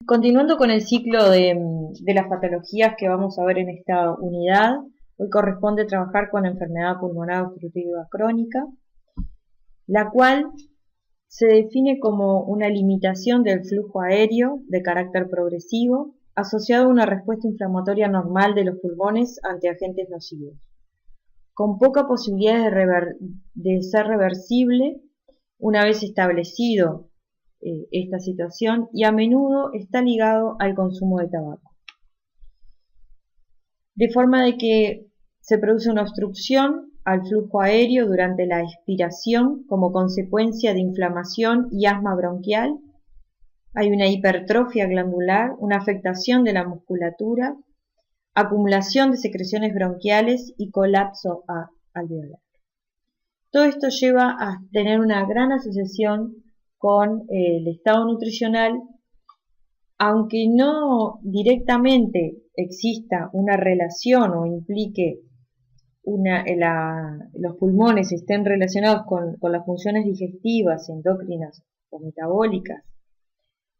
Continuando con el ciclo de las patologías que vamos a ver en esta unidad, hoy corresponde trabajar con la enfermedad pulmonar obstructiva crónica, la cual se define como una limitación del flujo aéreo de carácter progresivo asociado a una respuesta inflamatoria normal de los pulmones ante agentes nocivos, con poca posibilidad de ser reversible una vez establecido esta situación, y a menudo está ligado al consumo de tabaco. De forma de que se produce una obstrucción al flujo aéreo durante la expiración como consecuencia de inflamación y asma bronquial. Hay una hipertrofia glandular, una afectación de la musculatura, acumulación de secreciones bronquiales y colapso alveolar. Todo esto lleva a tener una gran asociación con el estado nutricional, aunque no directamente exista una relación o implique los pulmones estén relacionados con las funciones digestivas, endocrinas o metabólicas,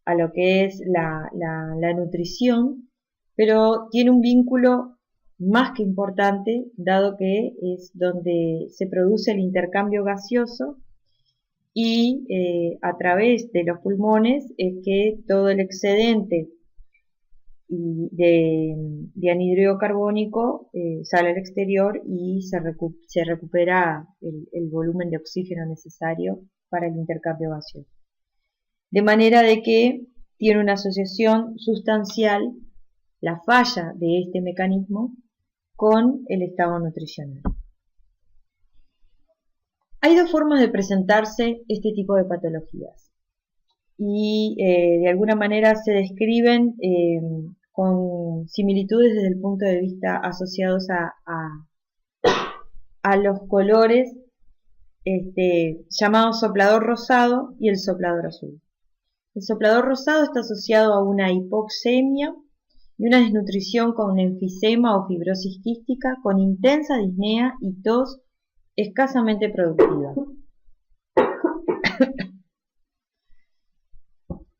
a lo que es la nutrición, pero tiene un vínculo más que importante, dado que es donde se produce el intercambio gaseoso y a través de los pulmones es que todo el excedente de anhídrido carbónico sale al exterior y se recupera el volumen de oxígeno necesario para el intercambio gaseoso. De manera de que tiene una asociación sustancial la falla de este mecanismo con el estado nutricional. Hay dos formas de presentarse este tipo de patologías y de alguna manera se describen con similitudes desde el punto de vista asociados a los colores llamados soplador rosado y el soplador azul. El soplador rosado está asociado a una hipoxemia y una desnutrición con enfisema o fibrosis quística, con intensa disnea y tos escasamente productiva.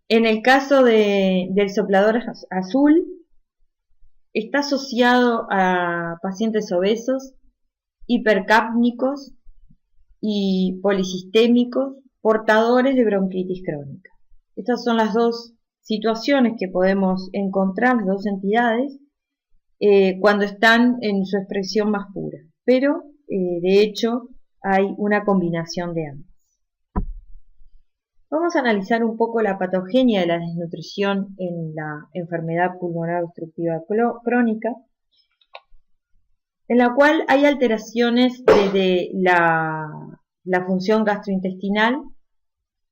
En el caso del soplador azul, está asociado a pacientes obesos, hipercápnicos y polisistémicos, portadores de bronquitis crónica. Estas son las dos situaciones que podemos encontrar, las dos entidades, cuando están en su expresión más pura. Pero, de hecho, hay una combinación de ambas. Vamos a analizar un poco la patogenia de la desnutrición en la enfermedad pulmonar obstructiva crónica, en la cual hay alteraciones desde la función gastrointestinal,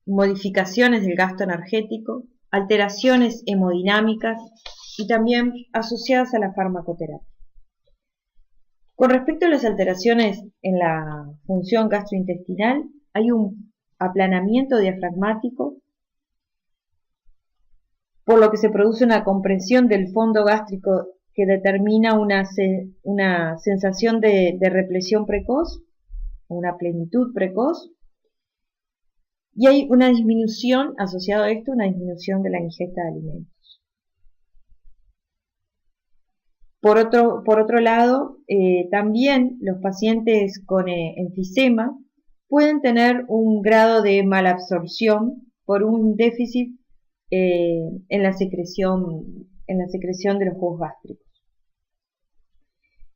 modificaciones del gasto energético, alteraciones hemodinámicas y también asociadas a la farmacoterapia. Con respecto a las alteraciones en la función gastrointestinal, hay un aplanamiento diafragmático, por lo que se produce una compresión del fondo gástrico que determina una sensación de represión precoz, una plenitud precoz, y hay una disminución, asociado a esto, una disminución de la ingesta de alimentos. Por otro lado, también los pacientes con enfisema pueden tener un grado de malabsorción por un déficit en la secreción de los jugos gástricos.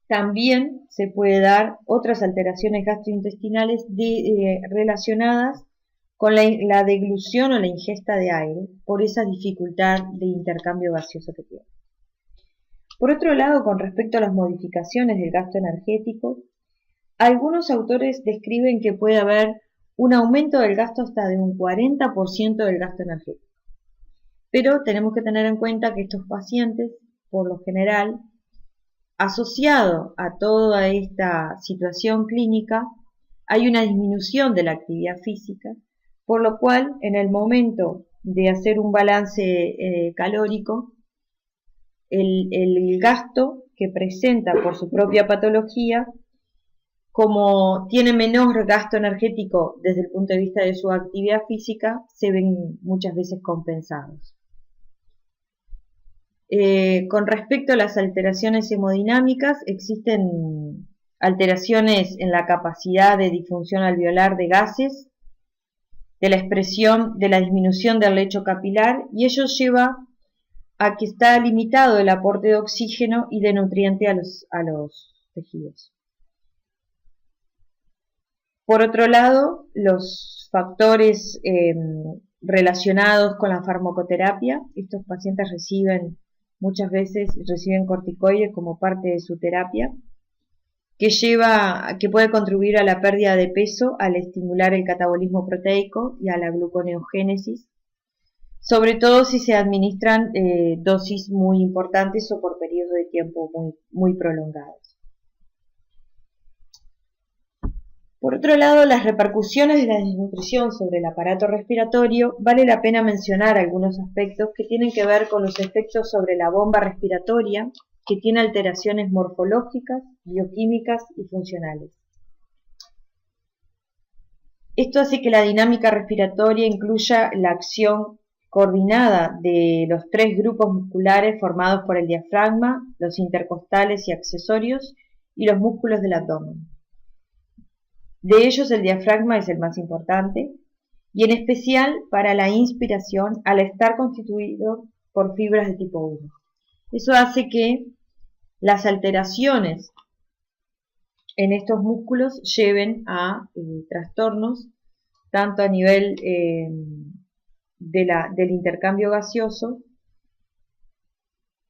También se puede dar otras alteraciones gastrointestinales relacionadas con la deglución o la ingesta de aire, por esa dificultad de intercambio gaseoso que tiene. Por otro lado, con respecto a las modificaciones del gasto energético, algunos autores describen que puede haber un aumento del gasto hasta de un 40% del gasto energético. Pero tenemos que tener en cuenta que estos pacientes, por lo general, asociado a toda esta situación clínica, hay una disminución de la actividad física, por lo cual en el momento de hacer un balance calórico, el gasto que presenta por su propia patología, como tiene menor gasto energético desde el punto de vista de su actividad física, se ven muchas veces compensados. Con respecto a las alteraciones hemodinámicas, existen alteraciones en la capacidad de difusión alveolar de gases, de la expresión de la disminución del lecho capilar, y ello lleva a que está limitado el aporte de oxígeno y de nutriente a los tejidos. Por otro lado, los factores relacionados con la farmacoterapia, estos pacientes muchas veces reciben corticoides como parte de su terapia, que puede contribuir a la pérdida de peso al estimular el catabolismo proteico y a la gluconeogénesis, sobre todo si se administran dosis muy importantes o por periodos de tiempo muy prolongados. Por otro lado, las repercusiones de la desnutrición sobre el aparato respiratorio, vale la pena mencionar algunos aspectos que tienen que ver con los efectos sobre la bomba respiratoria, que tiene alteraciones morfológicas, bioquímicas y funcionales. Esto hace que la dinámica respiratoria incluya la acción coordinada de los tres grupos musculares formados por el diafragma, los intercostales y accesorios, y los músculos del abdomen. De ellos el diafragma es el más importante, y en especial para la inspiración al estar constituido por fibras de tipo 1. Eso hace que las alteraciones en estos músculos lleven a trastornos, tanto a nivel del intercambio gaseoso,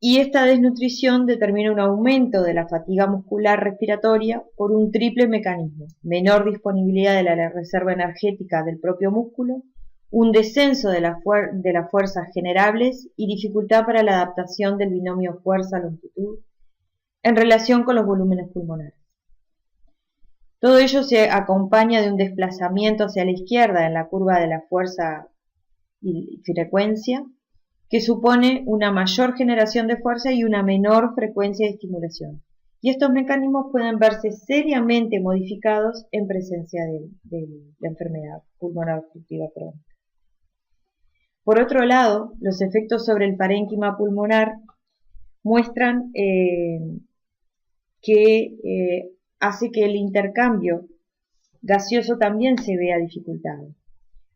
y esta desnutrición determina un aumento de la fatiga muscular respiratoria por un triple mecanismo: menor disponibilidad de la reserva energética del propio músculo, un descenso de las fuerzas generables y dificultad para la adaptación del binomio fuerza-longitud en relación con los volúmenes pulmonares. Todo ello se acompaña de un desplazamiento hacia la izquierda en la curva de la fuerza y frecuencia, que supone una mayor generación de fuerza y una menor frecuencia de estimulación. Y estos mecanismos pueden verse seriamente modificados en presencia de la enfermedad pulmonar obstructiva crónica. Por otro lado, los efectos sobre el parénquima pulmonar muestran que hace que el intercambio gaseoso también se vea dificultado.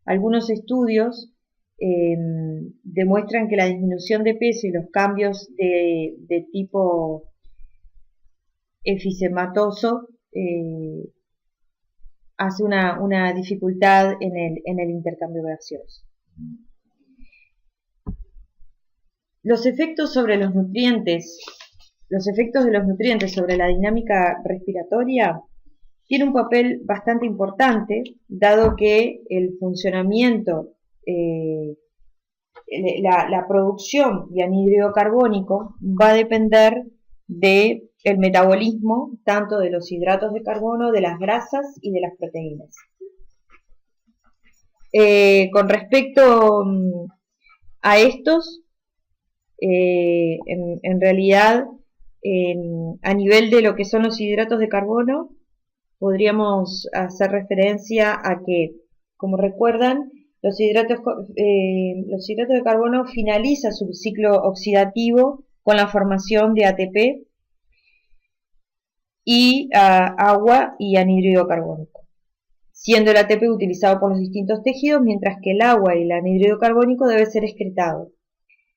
Algunos estudios demuestran que la disminución de peso y los cambios de tipo efisematoso hace una dificultad en el intercambio gaseoso. Los efectos sobre los nutrientes, los efectos de los nutrientes sobre la dinámica respiratoria tiene un papel bastante importante, dado que el funcionamiento, la producción de anhídrido carbónico va a depender del metabolismo tanto de los hidratos de carbono, de las grasas y de las proteínas. Con respecto a estos, en realidad, a nivel de lo que son los hidratos de carbono, podríamos hacer referencia a que, como recuerdan, los hidratos de carbono finalizan su ciclo oxidativo con la formación de ATP y agua y anhídrido carbónico, siendo el ATP utilizado por los distintos tejidos, mientras que el agua y el anhídrido carbónico debe ser excretado.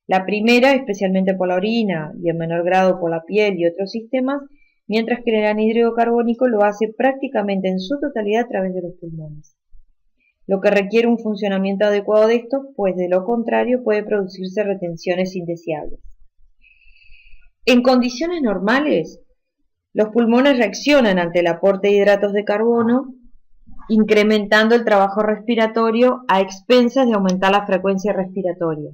La primera, especialmente por la orina y en menor grado por la piel y otros sistemas, mientras que el anhídrido carbónico lo hace prácticamente en su totalidad a través de los pulmones, lo que requiere un funcionamiento adecuado de estos, pues de lo contrario puede producirse retenciones indeseables. En condiciones normales, los pulmones reaccionan ante el aporte de hidratos de carbono, incrementando el trabajo respiratorio a expensas de aumentar la frecuencia respiratoria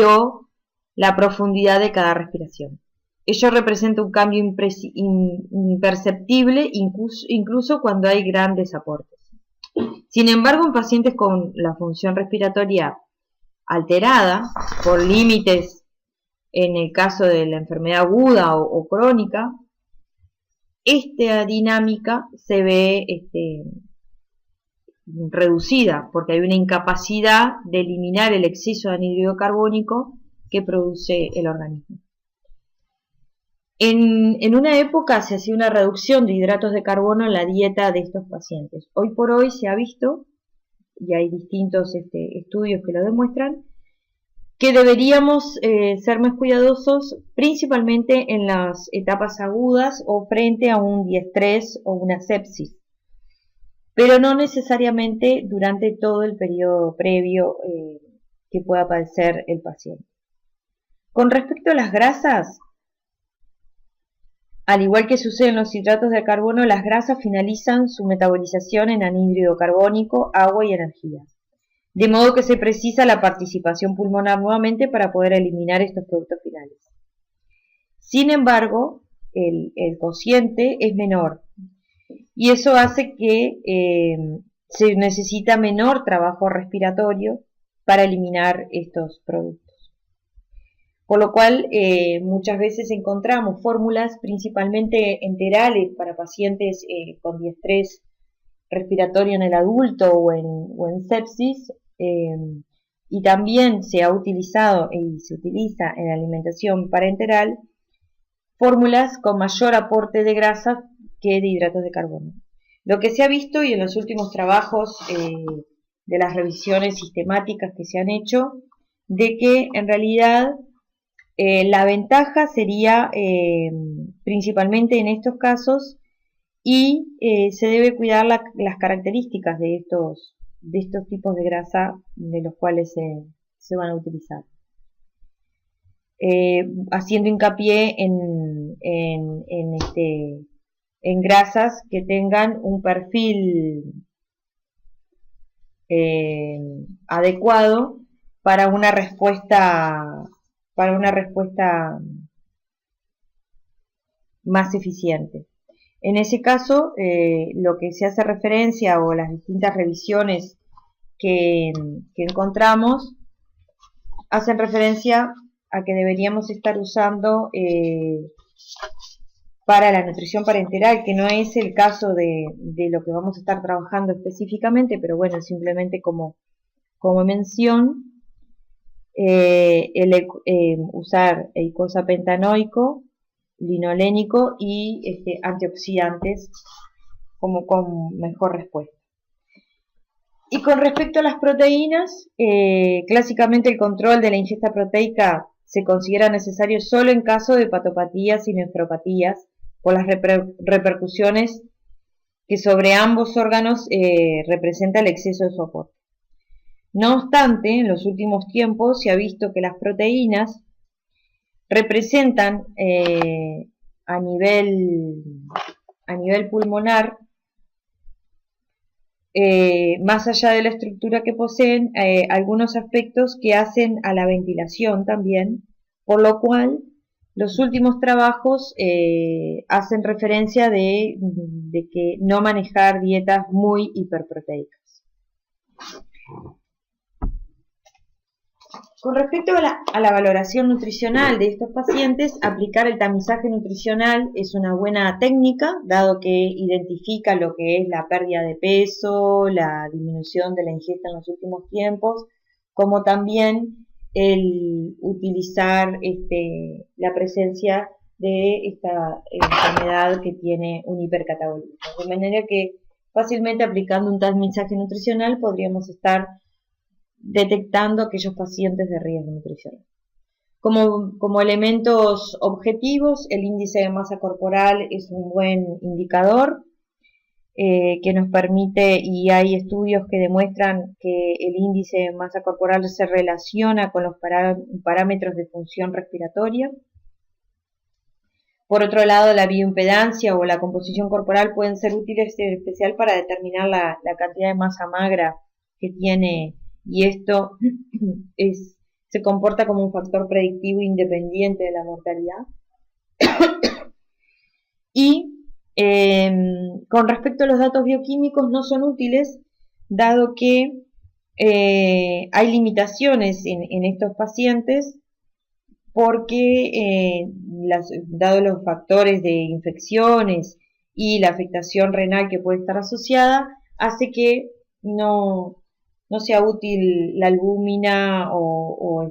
o la profundidad de cada respiración. Ello representa un cambio imperceptible incluso cuando hay grandes aportes. Sin embargo, en pacientes con la función respiratoria alterada por límites, en el caso de la enfermedad aguda o crónica, esta dinámica se ve reducida porque hay una incapacidad de eliminar el exceso de anhídrido carbónico que produce el organismo. En una época se hacía una reducción de hidratos de carbono en la dieta de estos pacientes. Hoy por hoy se ha visto, y hay distintos estudios que lo demuestran, que deberíamos ser más cuidadosos principalmente en las etapas agudas o frente a un diestrés o una sepsis, pero no necesariamente durante todo el periodo previo que pueda padecer el paciente. Con respecto a las grasas, al igual que sucede en los hidratos de carbono, las grasas finalizan su metabolización en anhídrido carbónico, agua y energía. De modo que se precisa la participación pulmonar nuevamente para poder eliminar estos productos finales. Sin embargo, el cociente es menor y eso hace que se necesita menor trabajo respiratorio para eliminar estos productos. Por lo cual muchas veces encontramos fórmulas principalmente enterales para pacientes con diestrés respiratorio en el adulto o en sepsis, y también se ha utilizado y se utiliza en la alimentación parenteral fórmulas con mayor aporte de grasa que de hidratos de carbono. Lo que se ha visto y en los últimos trabajos de las revisiones sistemáticas que se han hecho, de que en realidad la ventaja sería principalmente en estos casos y se debe cuidar las características de estos tipos de grasa de los cuales se van a utilizar. Haciendo hincapié en grasas que tengan un perfil adecuado para una respuesta más eficiente. En ese caso, lo que se hace referencia o las distintas revisiones que encontramos hacen referencia a que deberíamos estar usando para la nutrición parenteral, que no es el caso de lo que vamos a estar trabajando específicamente, pero bueno, simplemente como mención, usar eicosapentanoico, linolénico y antioxidantes como con mejor respuesta. Y con respecto a las proteínas, clásicamente el control de la ingesta proteica se considera necesario solo en caso de hepatopatías y nefropatías por las repercusiones que sobre ambos órganos representa el exceso de su aporte. No obstante, en los últimos tiempos se ha visto que las proteínas representan a nivel pulmonar, más allá de la estructura que poseen, algunos aspectos que hacen a la ventilación también, por lo cual los últimos trabajos hacen referencia de que no manejar dietas muy hiperproteicas. Con respecto a la valoración nutricional de estos pacientes, aplicar el tamizaje nutricional es una buena técnica, dado que identifica lo que es la pérdida de peso, la disminución de la ingesta en los últimos tiempos, como también el utilizar la presencia de esta enfermedad que tiene un hipercatabolismo. De manera que fácilmente aplicando un tamizaje nutricional podríamos estar detectando aquellos pacientes de riesgo nutricional. Como elementos objetivos, el índice de masa corporal es un buen indicador que nos permite, y hay estudios que demuestran que el índice de masa corporal se relaciona con los parámetros de función respiratoria. Por otro lado, la bioimpedancia o la composición corporal pueden ser útiles en especial para determinar la cantidad de masa magra que tiene, y esto se comporta como un factor predictivo independiente de la mortalidad. Y con respecto a los datos bioquímicos no son útiles, dado que hay limitaciones en estos pacientes, porque dado los factores de infecciones y la afectación renal que puede estar asociada, hace que no sea útil la albúmina o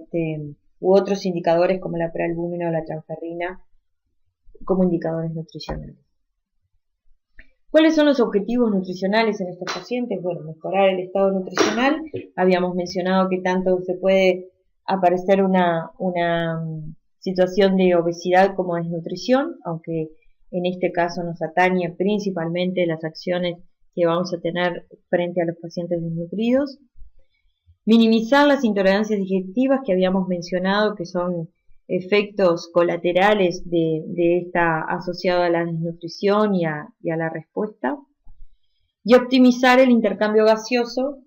u otros indicadores como la prealbúmina o la transferrina como indicadores nutricionales. ¿Cuáles son los objetivos nutricionales en estos pacientes? Bueno, mejorar el estado nutricional. Habíamos mencionado que tanto se puede aparecer una situación de obesidad como desnutrición, aunque en este caso nos atañe principalmente las acciones que vamos a tener frente a los pacientes desnutridos. Minimizar las intolerancias digestivas que habíamos mencionado, que son efectos colaterales de esta asociado a la desnutrición y a la respuesta. Y optimizar el intercambio gaseoso,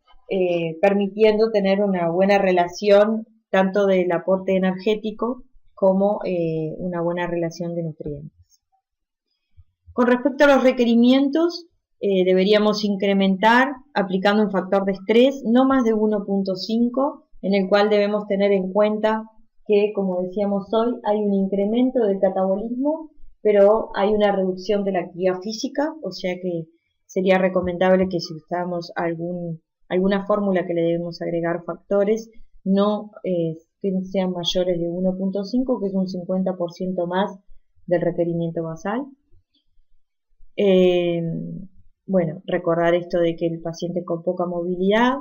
permitiendo tener una buena relación tanto del aporte energético como una buena relación de nutrientes. Con respecto a los requerimientos, deberíamos incrementar aplicando un factor de estrés no más de 1.5, en el cual debemos tener en cuenta que, como decíamos hoy, hay un incremento del catabolismo, pero hay una reducción de la actividad física, o sea que sería recomendable que si usamos alguna fórmula que le debemos agregar factores, no que sean mayores de 1.5, que es un 50% más del requerimiento basal. Bueno, recordar esto de que el paciente con poca movilidad,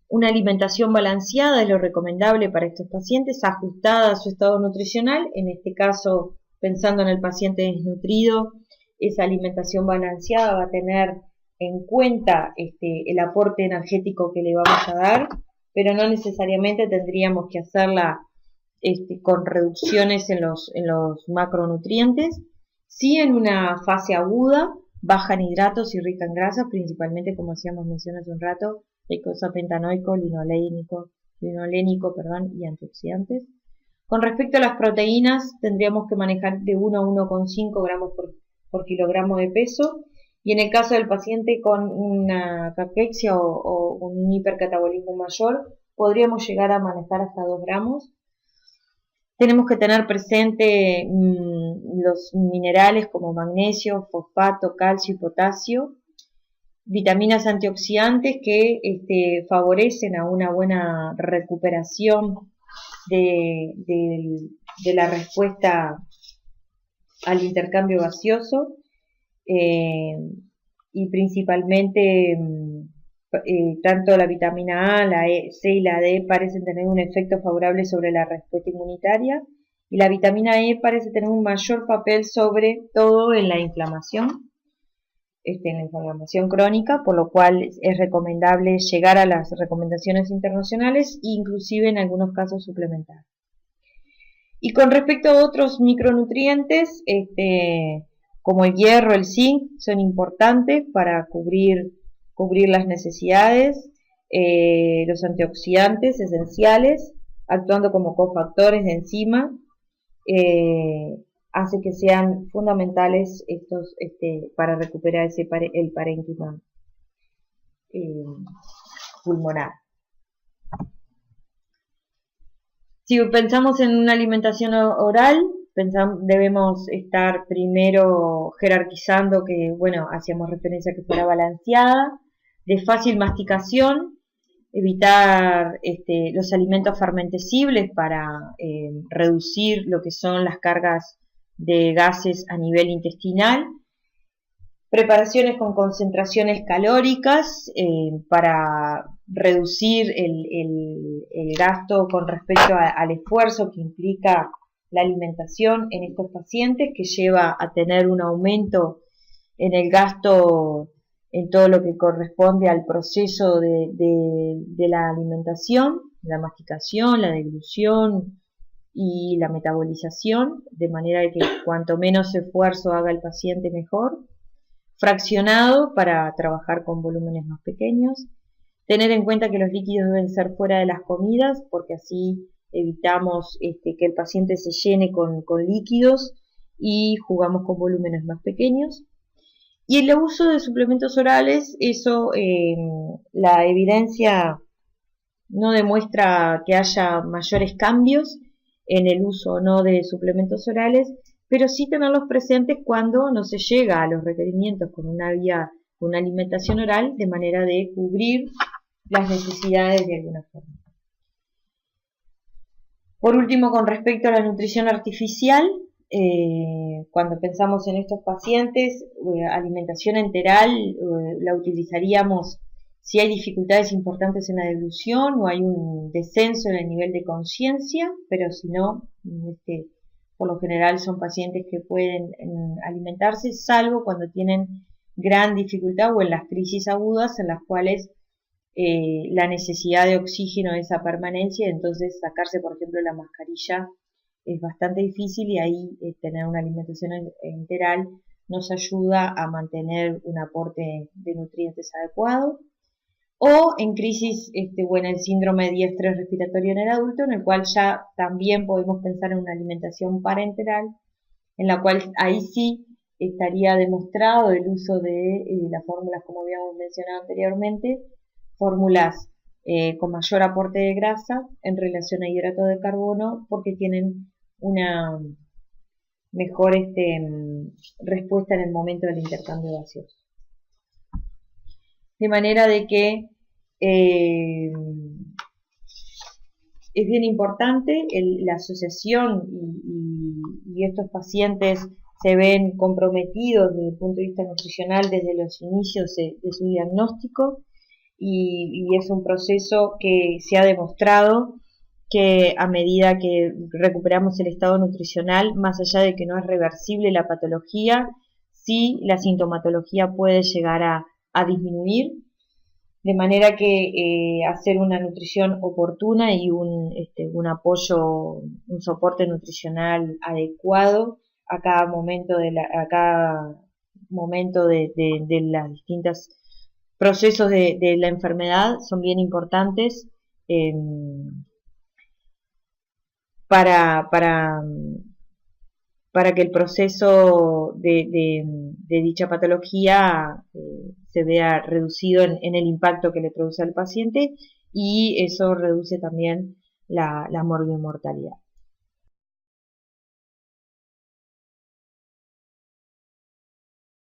una alimentación balanceada es lo recomendable para estos pacientes, ajustada a su estado nutricional, en este caso pensando en el paciente desnutrido, esa alimentación balanceada va a tener en cuenta el aporte energético que le vamos a dar, pero no necesariamente tendríamos que hacerla con reducciones en los macronutrientes. Sí, en una fase aguda, baja en hidratos y rica en grasas, principalmente, como hacíamos mención hace un rato, eicosapentanoico, linolénico, y antioxidantes. Con respecto a las proteínas, tendríamos que manejar de 1 a 1,5 gramos por kilogramo de peso. Y en el caso del paciente con una caquexia o un hipercatabolismo mayor, podríamos llegar a manejar hasta 2 gramos. Tenemos que tener presente los minerales como magnesio, fosfato, calcio y potasio, vitaminas antioxidantes que favorecen a una buena recuperación de la respuesta al intercambio gaseoso, y principalmente tanto la vitamina A, la C y la D parecen tener un efecto favorable sobre la respuesta inmunitaria, y la vitamina E parece tener un mayor papel sobre todo en la inflamación, en la inflamación crónica, por lo cual es recomendable llegar a las recomendaciones internacionales e inclusive en algunos casos suplementar. Y con respecto a otros micronutrientes, como el hierro, el zinc, son importantes para cubrir las necesidades, los antioxidantes esenciales, actuando como cofactores de enzima, hace que sean fundamentales estos para recuperar el parénquima pulmonar. Si pensamos en una alimentación oral, debemos estar primero jerarquizando que, bueno, hacíamos referencia a que fuera balanceada, de fácil masticación, evitar los alimentos fermentecibles para reducir lo que son las cargas de gases a nivel intestinal, preparaciones con concentraciones calóricas para reducir el gasto con respecto al esfuerzo que implica la alimentación en estos pacientes, que lleva a tener un aumento en el gasto en todo lo que corresponde al proceso de la alimentación, la masticación, la deglución y la metabolización, de manera que cuanto menos esfuerzo haga el paciente mejor. Fraccionado para trabajar con volúmenes más pequeños. Tener en cuenta que los líquidos deben ser fuera de las comidas, porque así evitamos que el paciente se llene con líquidos y jugamos con volúmenes más pequeños. Y el uso de suplementos orales, eso la evidencia no demuestra que haya mayores cambios en el uso o no de suplementos orales, pero sí tenerlos presentes cuando no se llega a los requerimientos con una alimentación oral, de manera de cubrir las necesidades de alguna forma. Por último, con respecto a la nutrición artificial, cuando pensamos en estos pacientes, alimentación enteral la utilizaríamos si hay dificultades importantes en la deglución o hay un descenso en el nivel de conciencia, pero si no, por lo general son pacientes que pueden alimentarse, salvo cuando tienen gran dificultad o en las crisis agudas en las cuales la necesidad de oxígeno, esa permanencia, entonces sacarse, por ejemplo, la mascarilla es bastante difícil y ahí tener una alimentación enteral nos ayuda a mantener un aporte de nutrientes adecuado. O en crisis o en el síndrome de estrés respiratorio en el adulto, en el cual ya también podemos pensar en una alimentación parenteral, en la cual ahí sí estaría demostrado el uso de las fórmulas, como habíamos mencionado anteriormente, fórmulas con mayor aporte de grasa en relación a hidratos de carbono, porque tienen una mejor respuesta en el momento del intercambio gaseoso. De manera de que es bien importante la asociación y estos pacientes se ven comprometidos desde el punto de vista nutricional desde los inicios de su diagnóstico y es un proceso que se ha demostrado que a medida que recuperamos el estado nutricional, más allá de que no es reversible la patología, sí la sintomatología puede llegar a disminuir, de manera que hacer una nutrición oportuna y un apoyo, un soporte nutricional adecuado a cada momento de las distintas procesos de la enfermedad son bien importantes para que el proceso de dicha patología se vea reducido en el impacto que le produce al paciente y eso reduce también la morbimortalidad.